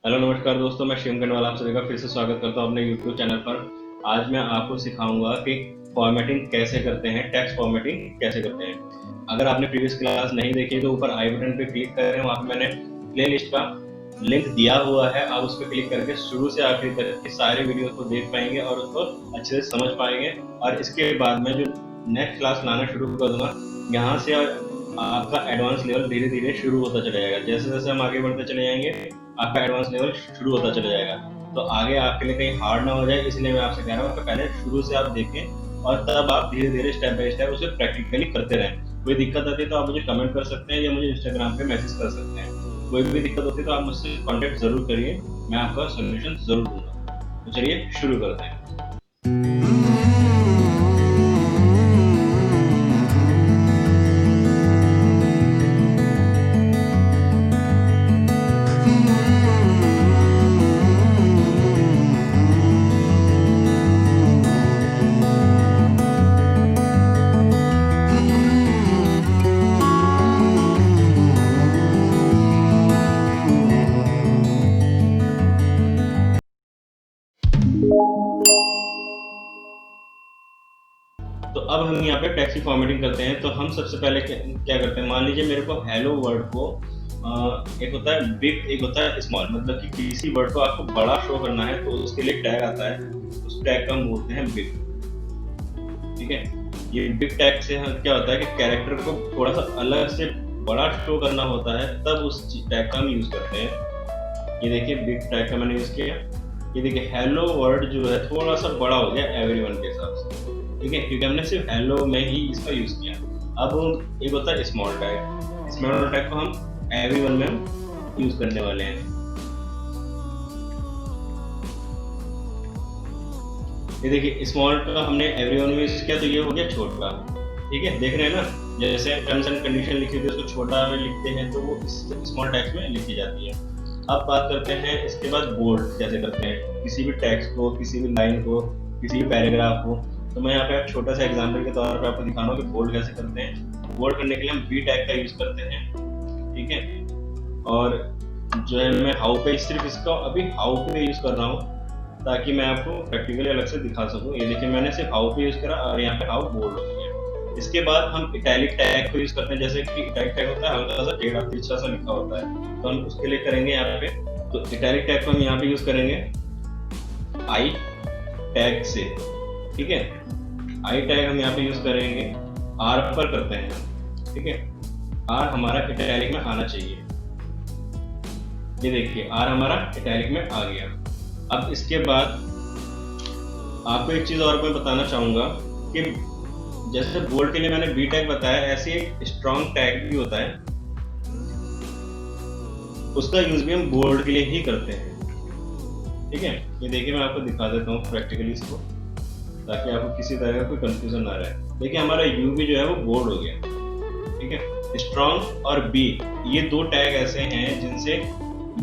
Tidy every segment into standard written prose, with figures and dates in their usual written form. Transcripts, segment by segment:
Hello नमस्कार दोस्तों, मैं शिवम गढ़वाल आप सभी का फिर से स्वागत करता हूं अपने यूट्यूब चैनल पर। आज मैं आपको सिखाऊंगा कि फॉर्मेटिंग कैसे करते हैं, टेक्स्ट फॉर्मेटिंग कैसे करते हैं। अगर आपने प्रीवियस क्लास नहीं देखी तो ऊपर आई बटन पे क्लिक करें, वहाँ पे मैंने प्लेलिस्ट का लिंक दिया हुआ है। आप उस पर क्लिक करके शुरू से आखिरी तक की सारी वीडियो को देख पाएंगे और उसको अच्छे से समझ पाएंगे। और इसके बाद में जो नेक्स्ट क्लास लाना शुरू कर दूंगा, यहाँ से आपका एडवांस लेवल धीरे धीरे शुरू होता चला जाएगा। जैसे जैसे हम आगे बढ़ते चले जाएंगे आपका एडवांस लेवल शुरू होता चला जाएगा। तो आगे आपके लिए कहीं हार्ड ना हो जाए, इसलिए मैं आपसे कह रहा हूँ कि पहले शुरू से आप देखें और तब आप धीरे धीरे स्टेप बाय स्टेप उसे प्रैक्टिकली करते रहें। कोई दिक्कत आती है तो आप मुझे कमेंट कर सकते हैं या मुझे इंस्टाग्राम पे मैसेज कर सकते हैं। कोई भी दिक्कत होती है तो आप मुझसे कॉन्टेक्ट जरूर करिए, मैं आपका सोल्यूशन जरूर दूंगा। तो चलिए शुरू करते हैं। तो अब हम यहाँ पे टेक्स्ट की फॉर्मेटिंग करते हैं। तो हम सबसे पहले क्या करते हैं, मान लीजिए मेरे को हेलो वर्ड को एक होता है बिग, एक होता है स्मॉल। मतलब कि किसी वर्ड को आपको बड़ा शो करना है तो उसके लिए टैग आता है, उस टैग का हम बोलते हैं बिग। ठीक है, ये बिग टैग से क्या होता है कि कैरेक्टर को थोड़ा सा अलग से बड़ा शो करना होता है, तब उस टैग का हम यूज करते हैं। ये देखिए बिग टैग का मैंने यूज किया। ये देखिए हेलो वर्ड जो है थोड़ा सा बड़ा हो गया एवरीवन के हिसाब से। ठीक है, क्योंकि हमने सिर्फ हेलो में ही इसका यूज किया। अब एक होता है स्मॉल टैग। स्मॉल टैग को हम एवरीवन में हम यूज करने वाले हैं। ये देखिए स्मॉल का हमने एवरीवन में यूज किया, तो ये हो गया छोटा। ठीक है, देख रहे हैं ना, जैसे टर्म्स एंड कंडीशन लिखी थी उसको छोटा में लिखते हैं तो वो स्मॉल टैग में लिखी जाती है। अब बात करते हैं इसके बाद बोल्ड कैसे करते हैं किसी भी टेक्स्ट को, किसी भी लाइन को, किसी भी पैराग्राफ को। तो मैं यहाँ पे एक छोटा सा एग्जांपल के तौर पे आपको दिखा रहा हूँ कि बोल्ड कैसे करते हैं। बोल्ड करने के लिए हम बी टैग का यूज करते हैं। ठीक है, और जो है मैं हाउ पे सिर्फ इसका अभी हाउ पे यूज कर रहा हूँ ताकि मैं आपको प्रैक्टिकली अलग से दिखा सकूँ। ये देखिए मैंने सिर्फ हाउ पे यूज करा और यहाँ पे हाउ बोल्ड हो गया। इसके बाद हम इटैलिक टैग को यूज करते हैं। जैसे कि इटैलिक टैग होता है हल्का सा टेढ़ा तिरछा सा लिखा होता है, तो हम उसके लिए करेंगे यहाँ पे। तो इटैलिक टैग को हम यहाँ पे यूज करेंगे आई टैग से। ठीक है, आई टैग हम यहाँ पे यूज करेंगे आर पर करते हैं। ठीक है, आर हमारा इटैलिक में आना चाहिए। ये देखिए आर हमारा इटैलिक में आ गया। अब इसके बाद आपको एक चीज और मैं बताना चाहूंगा कि जैसे बोल्ड के लिए मैंने बी टैग बताया, ऐसे एक स्ट्रॉन्ग टैग भी होता है, उसका यूज भी हम बोल्ड के लिए ही करते हैं। ठीक है, ये देखिए मैं आपको दिखा देता हूँ प्रैक्टिकली इसको, ताकि आपको किसी तरह का कोई कंफ्यूजन ना रहे। देखिए हमारा यू भी जो है वो बोल्ड हो गया। ठीक है, स्ट्रॉन्ग और बी ये दो टैग ऐसे हैं जिनसे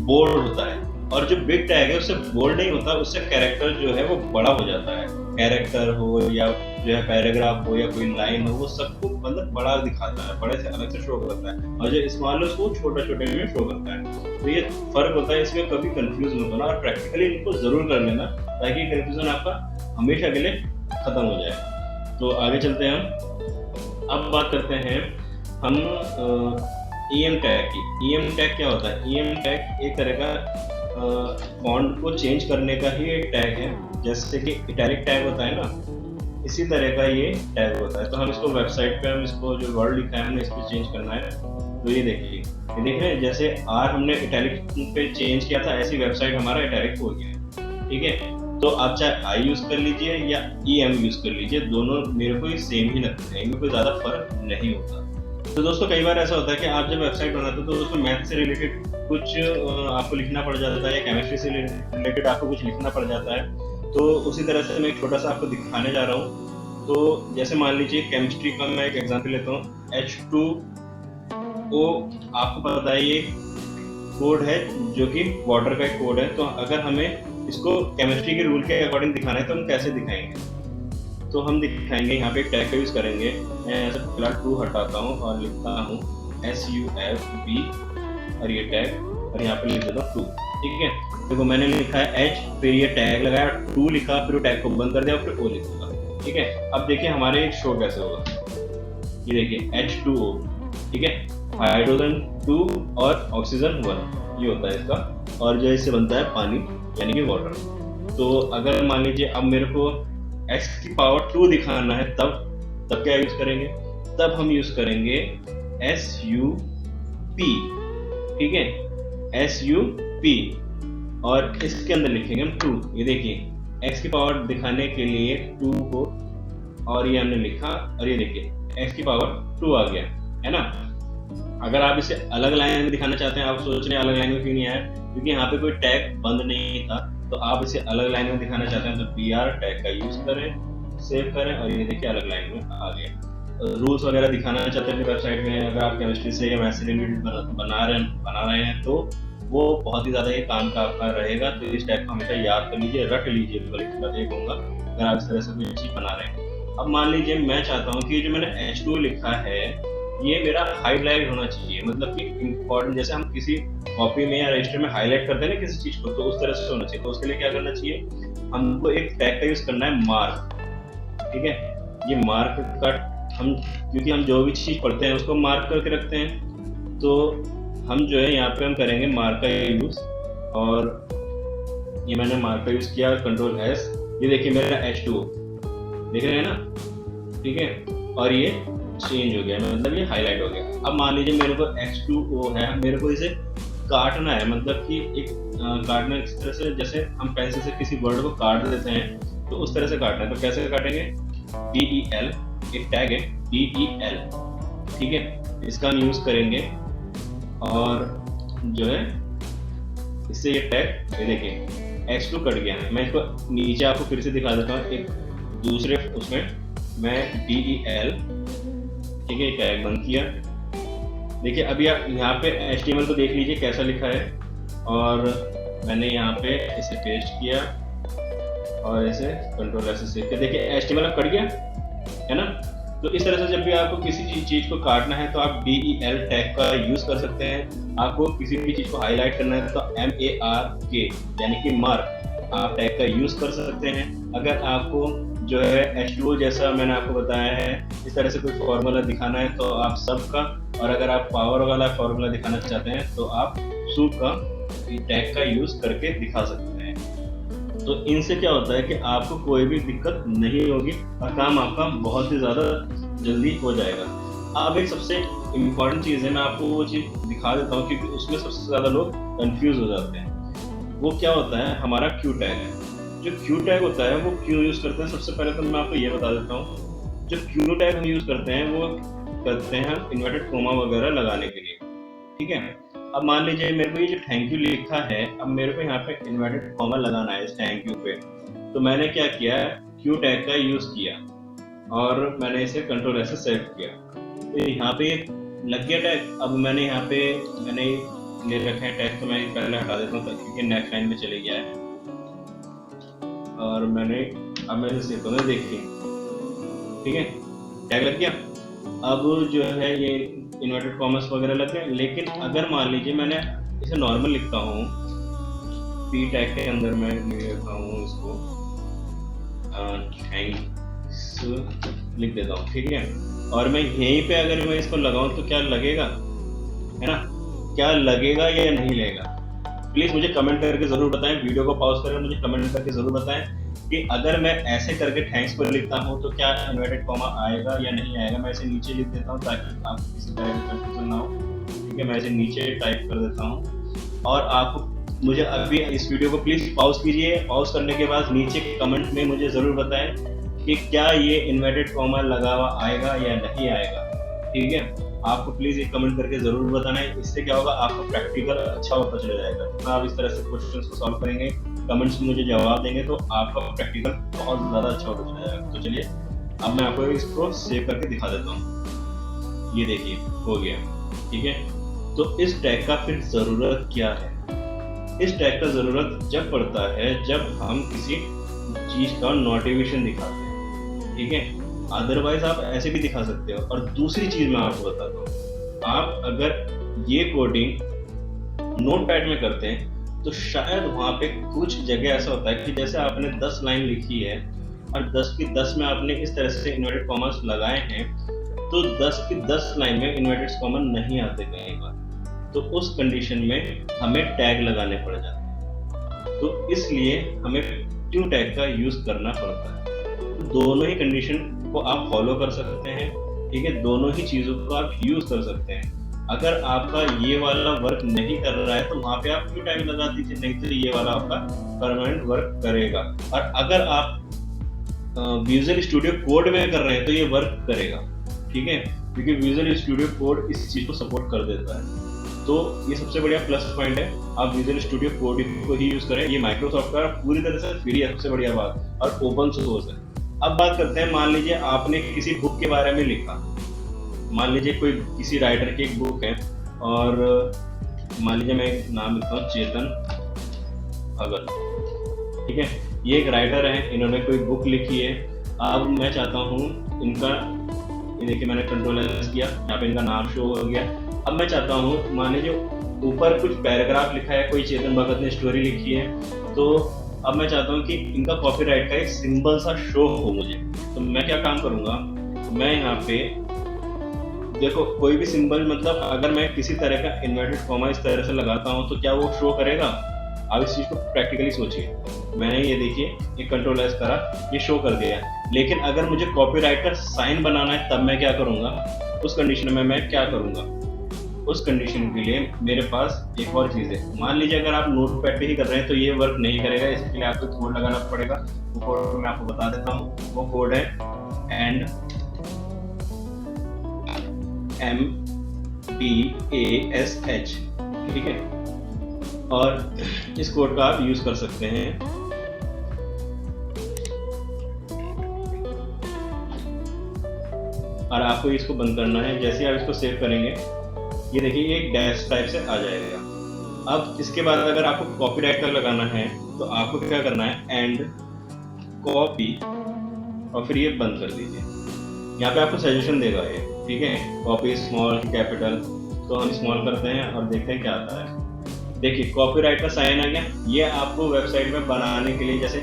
बोल्ड होता है, और जो बिग टैग है उससे बोल्ड नहीं होता, उससे कैरेक्टर जो है वो बड़ा हो जाता है। कैरेक्टर हो या जो है पैराग्राफ हो या कोई लाइन हो, वो सबको मतलब बड़ा दिखाता है, बड़े से अलग से शो करता है, और जो स्मॉल है उसको छोटा छोटे में शो करता है। तो ये फर्क होता है, इसमें कभी कंफ्यूज मत होना और प्रैक्टिकली इनको जरूर कर लेना ताकि कंफ्यूजन आपका हमेशा के लिए खत्म हो जाए। तो आगे चलते हैं हम। अब बात करते हैं हम EM टैग की। EM टैग क्या होता है? EM टैग एक तरह का फॉन्ट को चेंज करने का ही एक टैग है। जैसे कि इटैलिक टैग होता है ना, इसी तरह का ये टैग होता है। तो हम इसको वेबसाइट पे हम इसको जो वर्ड लिखा है हमने इस पर चेंज करना है। तो ये देखिए, ये देख रहे हैं जैसे आर हमने इटैलिक पे चेंज किया था, ऐसी वेबसाइट हमारा इटैलिक हो गया है। ठीक है, तो आप चाहे आई यूज कर लीजिए या EM यूज कर लीजिए, दोनों मेरे को सेम ही लगते हैं, इनमें कोई ज्यादा फर्क नहीं होता। तो दोस्तों कई बार ऐसा होता है कि आप जब वेबसाइट बनाते हो तो उसमें मैथ से रिलेटेड कुछ आपको लिखना पड़ जाता है या केमिस्ट्री से रिलेटेड आपको कुछ लिखना पड़ जाता है। तो उसी तरह से मैं एक छोटा सा आपको दिखाने जा रहा हूँ। तो जैसे मान लीजिए केमिस्ट्री का मैं एक एग्जाम्पल लेता हूँ, H2O। आपको पता है ये कोड है जो कि वाटर का एक कोड है। तो अगर हमें इसको केमिस्ट्री के रूल के अकॉर्डिंग दिखाना है तो हम कैसे दिखाएंगे? तो हम दिखाएंगे यहाँ पे एक टैग का यूज करेंगे। मैं ऐसे फिलहाल 2 हटाता हूँ और लिखता हूँ SUFB और ये टैग, और यहाँ पे लिख देता हूँ 2। ठीक है। देखो मैंने लिखा है H, फिर ये टैग लगाया, 2 लिखा, फिर टैग को बंद कर दिया, फिर O लिखूंगा, ठीक है। अब देखिए हमारे शो कैसे होगा, ये देखिए H2O, ठीक है, हाइड्रोजन 2 और ऑक्सीजन 1, ये होता है इसका, और जो इससे बनता है पानी यानी कि वाटर। तो अगर मान लीजिए अब मेरे को x की पावर 2 दिखाना है, तब क्या यूज करेंगे, तब हम यूज करेंगे SUP, ठीक है, SUP, और इसके अंदर लिखेंगे हम 2। ये देखिए x की पावर दिखाने के लिए 2 को, और ये हमने लिखा, और ये देखिए x की पावर 2 आ गया, है ना। अगर आप इसे अलग लाइन में दिखाना चाहते हैं, आप सोच रहे हैं अलग लाइन में क्यों नहीं आया, क्योंकि यहाँ पे कोई टैग बंद नहीं था, तो आप इसे अलग लाइन में दिखाना चाहते हैं तो BR टैग का यूज करें, सेव करें, और ये देखिए अलग लाइन में आ गया। रूल्स वगैरह दिखाना चाहते हैं वेबसाइट में, अगर आप केमिस्ट्री से या मैथ्स से रिलेटेड बना रहे हैं तो वो बहुत ही ज़्यादा ये काम का आपका रहेगा। तो इस टाइप को हमेशा याद कर लीजिए, रट लीजिए, बल्कि मैं ये कहूँगा अगर आप इस तरह से कोई चीज़ बना रहे हैं। अब मान लीजिए मैं चाहता हूँ कि जो मैंने H2 लिखा है ये मेरा हाईलाइट होना चाहिए, मतलब कि इम्पोर्टेंट, जैसे हम किसी कॉपी में या रजिस्टर में हाईलाइट करते हैं ना किसी चीज को, तो उस तरह से होना चाहिए। तो उसके लिए क्या करना चाहिए, हमको एक टैग का यूज करना है मार्क, ठीक है। ये मार्क का हम, क्योंकि हम जो भी चीज पढ़ते हैं उसको मार्क करके रखते हैं, तो हम जो है यहाँ पे हम करेंगे मार्क का यूज, और ये मैंने मार्क का यूज किया, कंट्रोल S, ये देखिए मेरा H2O देख रहे हैं ना, ठीक है, और ये चेंज हो गया, मतलब ये हाईलाइट हो गया। अब मान लीजिए मेरे को H2O है, मेरे को इसे काटना है, मतलब कि एक काटना इस तरह से, जैसे हम पेंसिल से किसी वर्ड को काट देते हैं, तो उस तरह से काटना है। तो कैसे काटेंगे, DEL, एक टैग है DEL, ठीक है, इसका हम यूज करेंगे, और जो है इससे ये टैग, ये देखिए H2 कट गया है। मैं इसको नीचे आपको फिर से दिखा देता हूँ, एक दूसरे उसमें मैं DEL, ठीक है, टैग बंद किया। देखिए अभी आप यहाँ पे HTML को देख लीजिए कैसा लिखा है, और मैंने यहाँ पे इसे पेस्ट किया और इसे कंट्रोल S से सेव किया। देखिए HTML कट गया है ना। तो इस तरह से जब भी आपको किसी चीज को काटना है तो आप DEL टैग का यूज कर सकते हैं। आपको किसी भी चीज को हाईलाइट करना है तो MARK यानी कि मार्क आप टैग का यूज कर सकते हैं। अगर आपको जो है H2O जैसा मैंने आपको बताया है इस तरह से कोई फॉर्मूला दिखाना है तो आप सबका, और अगर आप पावर वाला फॉर्मूला दिखाना चाहते हैं तो आप सूप का टैग का यूज करके दिखा सकते हैं। तो इनसे क्या होता है कि आपको कोई भी दिक्कत नहीं होगी और काम आपका बहुत ही ज़्यादा जल्दी हो जाएगा। अब एक सबसे इम्पॉर्टेंट चीज़ है, मैं आपको वो चीज़ दिखा देता हूँ क्योंकि उसमें सबसे ज़्यादा लोग कंफ्यूज हो जाते हैं। वो क्या होता है, हमारा क्यू टैग है। जो क्यू टैग होता है वो क्यों यूज़ करते हैं, सबसे पहले तो मैं आपको ये बता देता हूँ। जो क्यू टैग हम यूज़ करते हैं वो करते हैं हम इन्वर्टेड कोमा वगैरह लगाने के लिए, ठीक है। अब मान लीजिए मेरे को ये जो थैंक यू लिखा है, अब मेरे को यहाँ पे इन्वर्टेड कॉमा लगाना है इस थैंक यू पे, तो मैंने क्या किया, क्यू टैग का यूज़ किया और मैंने इसे कंट्रोल S से सेव किया। तो यहाँ पे लग गया टैग। अब मैंने यहाँ पे मैंने ले रखा है टैग, तो मैं पहले हटा देता हूँ क्योंकि नेक्स्ट लाइन में चले गया है। और मैंने अब मैं इसे सेव कर देखिए, ठीक है, टैग लग गया। अब जो है ये इन्वर्टेड कॉमर्स वगैरह लग गए। लेकिन अगर मान लीजिए मैंने इसे नॉर्मल लिखता हूँ, पी टैग के अंदर मैं लिखता हूँ इसको थैंक्स लिख देता हूँ, ठीक है, और मैं यहीं पे अगर मैं इसको लगाऊं तो क्या लगेगा, है ना, क्या लगेगा या नहीं लगेगा। प्लीज मुझे कमेंट करके जरूर बताएं, वीडियो को पॉज करके मुझे कमेंट करके जरूर बताएं कि अगर मैं ऐसे करके थैंक्स पर लिखता हूँ तो क्या इन्वर्टेड कॉमा आएगा या नहीं आएगा। मैं इसे नीचे लिख देता हूँ ताकि आपको किसी तरह की कंफ्यूजन ना हो, ठीक है। मैं इसे नीचे टाइप कर देता हूँ और आप मुझे अभी इस वीडियो को प्लीज पॉज कीजिए। पॉज करने के बाद नीचे कमेंट में मुझे जरूर बताएं कि क्या ये इन्वर्टेड कॉमा लगा हुआ आएगा या नहीं आएगा, ठीक है। आपको प्लीज एक कमेंट करके जरूर बताना है। इससे क्या होगा, आपका प्रैक्टिकल अच्छा होता चला जाएगा। तो आप इस तरह से क्वेश्चंस को सॉल्व करेंगे, कमेंट्स में मुझे जवाब देंगे तो आपका प्रैक्टिकल बहुत ज़्यादा अच्छा होता चला जाएगा। तो चलिए अब मैं आपको इसको सेव करके दिखा देता हूँ। ये देखिए हो गया, ठीक है। तो इस टैग का फिर ज़रूरत क्या है? इस टैग का ज़रूरत जब पड़ता है जब हम किसी चीज़ का नोटिफिकेशन दिखाते हैं, ठीक है। अदरवाइज आप ऐसे भी दिखा सकते हो। और दूसरी चीज़ मैं आपको बताता हूँ, आप अगर ये कोडिंग नोटपैड में करते हैं तो शायद वहाँ पे कुछ जगह ऐसा होता है कि जैसे आपने 10 लाइन लिखी है और 10 की 10 में आपने इस तरह से इन्वर्टेड कॉमर्स लगाए हैं, तो 10 की 10 लाइन में इन्वर्टेड कॉमन नहीं आते कई बार। तो उस कंडीशन में हमें टैग लगाने पड़ जाते हैं। तो इसलिए हमें ट्रू टैग का यूज करना पड़ता है। दोनों ही कंडीशन को आप फॉलो कर सकते हैं, ठीक है, दोनों ही चीजों को आप यूज कर सकते हैं। अगर आपका ये वाला वर्क नहीं कर रहा है तो वहां पे आप ट्रू टैग लगा दीजिए, नहीं तो ये वाला आपका परमानेंट वर्क करेगा। और अगर आप विजुअल स्टूडियो कोड में कर रहे हैं तो ये वर्क करेगा, ठीक है, क्योंकि विजुअल स्टूडियो कोड इस चीज को सपोर्ट कर देता है। तो ये सबसे बढ़िया प्लस पॉइंट है, आप विजुअल स्टूडियो कोड को ही यूज करें। ये माइक्रोसॉफ्ट का पूरी तरह से फ्री है, सबसे बढ़िया बात, और ओपन सोर्स है। अब बात करते हैं, मान लीजिए आपने किसी बुक के बारे में लिखा, मान लीजिए कोई किसी राइटर की एक बुक है, और मान लीजिए मैं एक नाम लिखता हूँ, चेतन भगत, ठीक है, ये एक राइटर है, इन्होंने कोई बुक लिखी है। अब मैं चाहता हूँ इनका, ये देखिए मैंने कंट्रोल एस किया, यहाँ पे इनका नाम शो हो गया। अब मैं चाहता हूँ, मान लीजिए ऊपर कुछ पैराग्राफ लिखा है, कोई चेतन भगत ने स्टोरी लिखी है, तो अब मैं चाहता हूँ कि इनका कॉपीराइट का एक सिंबल सा शो हो मुझे। तो मैं क्या काम करूँगा, मैं यहाँ पे देखो कोई भी सिंबल, मतलब अगर मैं किसी तरह का इन्वर्टेड कॉमा इस तरह से लगाता हूँ तो क्या वो शो करेगा? आप इस चीज को प्रैक्टिकली सोचिए। मैंने ये देखिए, ये कंट्रोल एस करा, ये शो कर दिया। लेकिन अगर मुझे कॉपीराइट का साइन बनाना है तब मैं क्या करूंगा? उस कंडीशन में मैं क्या करूंगा? उस कंडीशन के लिए मेरे पास एक और चीज है। मान लीजिए अगर आप नोटपैड पे ही कर रहे हैं तो ये वर्क नहीं करेगा, इसके लिए आपको कोड लगाना पड़ेगा। वो कोड मैं आपको बता देता हूँ। वो कोड है एंड MBASH, ठीक है, और इस कोड का आप यूज कर सकते हैं। और आपको इसको बंद करना है। जैसे आप इसको सेव करेंगे, ये देखिए एक डैश टाइप से आ जाएगा। अब इसके बाद अगर आपको कॉपीराइट का लगाना है तो आपको क्या करना है, एंड कॉपी, और फिर ये बंद कर दीजिए। यहाँ पे आपको सजेशन देगा ये, ठीक है, कॉपी स्मॉल कैपिटल, तो हम स्मॉल करते हैं और देखते हैं क्या आता है। देखिए कॉपीराइट का साइन आ गया। ये आपको वेबसाइट में बनाने के लिए, जैसे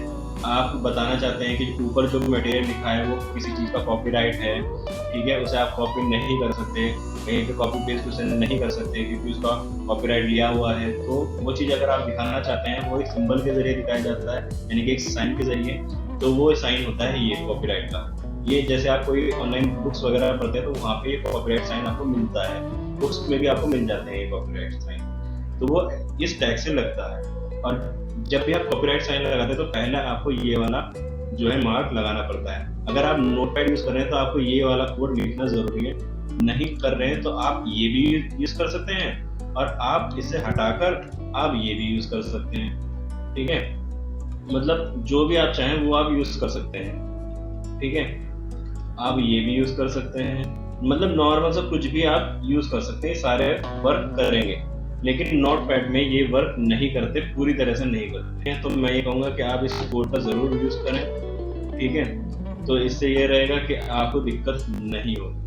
आप बताना चाहते हैं कि ऊपर जो मटेरियल लिखा है वो किसी चीज़ का कॉपीराइट है, ठीक है, उसे आप कॉपी नहीं कर सकते, कहीं पे कॉपी पेस्ट उसे नहीं कर सकते क्योंकि उसका कॉपीराइट लिया हुआ है। तो वो चीज़ अगर आप दिखाना चाहते हैं वो एक सिंबल के जरिए दिखाया जाता है, यानी कि एक साइन के जरिए। तो वो साइन होता है ये कॉपीराइट का। ये जैसे आप कोई ऑनलाइन बुक्स वगैरह पढ़ते हैं तो वहाँ पे कॉपीराइट साइन आपको मिलता है, बुक्स में भी आपको मिल जाते हैं ये कॉपीराइट साइन। तो वो इस टैग से लगता है। और जब भी आप कॉपीराइट साइन लगाते हैं तो पहले आपको ये वाला जो है मार्क लगाना पड़ता है। अगर आप नोटपैड यूज कर रहे हैं तो आपको ये वाला कोड लिखना जरूरी है। नहीं कर रहे हैं तो आप ये भी यूज कर सकते हैं, और आप इसे हटाकर आप ये भी यूज कर सकते हैं, ठीक है, मतलब जो भी आप चाहें वो आप यूज कर सकते हैं, ठीक है, आप ये भी यूज कर सकते हैं, मतलब नॉर्मल सा कुछ भी आप यूज कर सकते हैं, सारे वर्क करेंगे। लेकिन नोटपैड में ये वर्क नहीं करते, पूरी तरह से नहीं करते। तो मैं ये कहूँगा कि आप इस कोड का जरूर यूज करें, ठीक है, तो इससे ये रहेगा कि आपको दिक्कत नहीं होगी।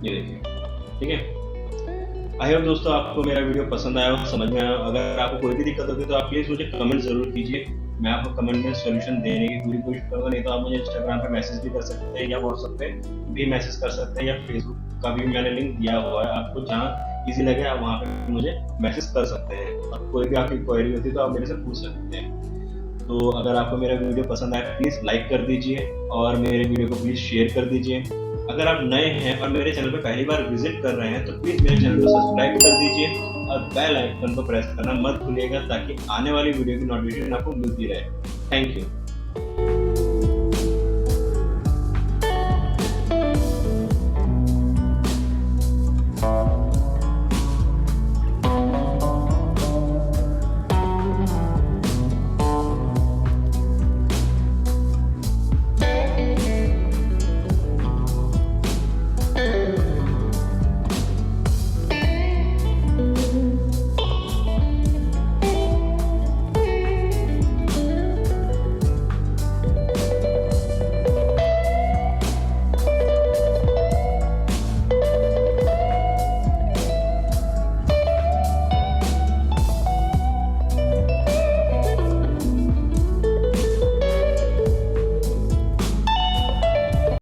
ये देखिए, ठीक है। आई होप दोस्तों आपको मेरा वीडियो पसंद आया हो, समझ में आया। अगर आपको कोई भी दिक्कत होगी तो आप प्लीज मुझे कमेंट जरूर कीजिए, मैं आपको कमेंट में सॉल्यूशन देने की पूरी कोशिश करूंगा। नहीं तो आप मुझे इंस्टाग्राम पे मैसेज भी कर सकते हैं, या व्हाट्सएप पे भी मैसेज कर सकते हैं, या फेसबुक का भी मैंने लिंक दिया हुआ है, आपको जहाँ इजी लगे आप वहाँ पे मुझे मैसेज कर सकते हैं। और कोई भी आपकी क्वेरी होती है तो आप मेरे से पूछ सकते हैं। तो अगर आपको मेरा वीडियो पसंद आए प्लीज़ लाइक कर दीजिए, और मेरे वीडियो को प्लीज़ शेयर कर दीजिए। अगर आप नए हैं और मेरे चैनल पर पहली बार विजिट कर रहे हैं तो प्लीज़ मेरे चैनल को सब्सक्राइब कर दीजिए और बेल आइकन को प्रेस करना मत भूलिएगा, ताकि आने वाली वीडियो की नोटिफिकेशन आपको मिलती रहे। Thank you.